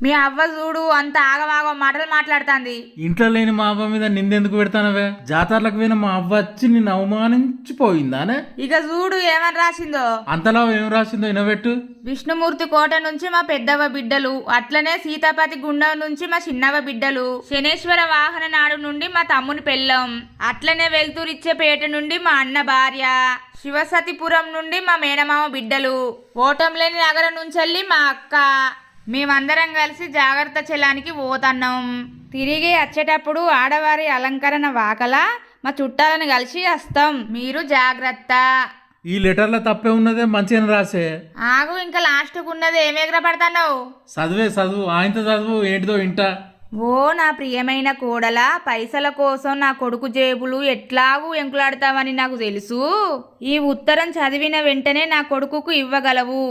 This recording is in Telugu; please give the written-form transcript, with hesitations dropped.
మీ అవ్వ చూడు అంత ఆగమాగం మాటలు మాట్లాడుతాంది. ఇంట్లో లేని మా అవ్వ మీద నిందెందుకు పెడతానవే? జాతరలకు పోయిన మా అవ్వ వచ్చి నిన్ను అవమానించిపోయిందానే? ఇక చూడు ఏమని రాసిందో. అంతలా ఏం రాసిందో ఇనబెట్టు. విష్ణుమూర్తి కోట నుంచి మా పెద్దవ బిడ్డలు, అట్లనే సీతాపతి గుండం నుంచి మా చిన్నవ బిడ్డలు, శనేశ్వర వాహన నాడు నుండి మా తమ్ముని పెళ్ళం, అట్లనే వెల్తూరిచ్చేపేట నుండి మా అన్న భార్య, శివసతిపురం నుండి మా మేనమామ బిడ్డలు, ఓటంలేని నగరం నుంచి మా అక్క, మేమందరం కలిసి జాగ్రత్త చెలానికి పోతన్నాం. తిరిగి వచ్చేటప్పుడు ఆడవారి అలంకరణ వాకల మా చుట్టాలను కలిసి వస్తాం. మీరు జాగ్రత్త. ఈ లెటర్లో తప్పే ఉన్నదే, మంచిగా రాసే. ఆగు, ఇంకా లాస్ట్కు ఉన్నది ఏం ఎగరపడతావు? చదువు ఆయనతో చదువు ఏంటిదో ఇంటా. ఓ నా ప్రియమైన కోడల, పైసల కోసం నా కొడుకు జేబులు ఎట్లాగూ ఎంకులాడతావని నాకు తెలుసు. ఈ ఉత్తరం చదివిన వెంటనే నా కొడుకుకు ఇవ్వగలవు.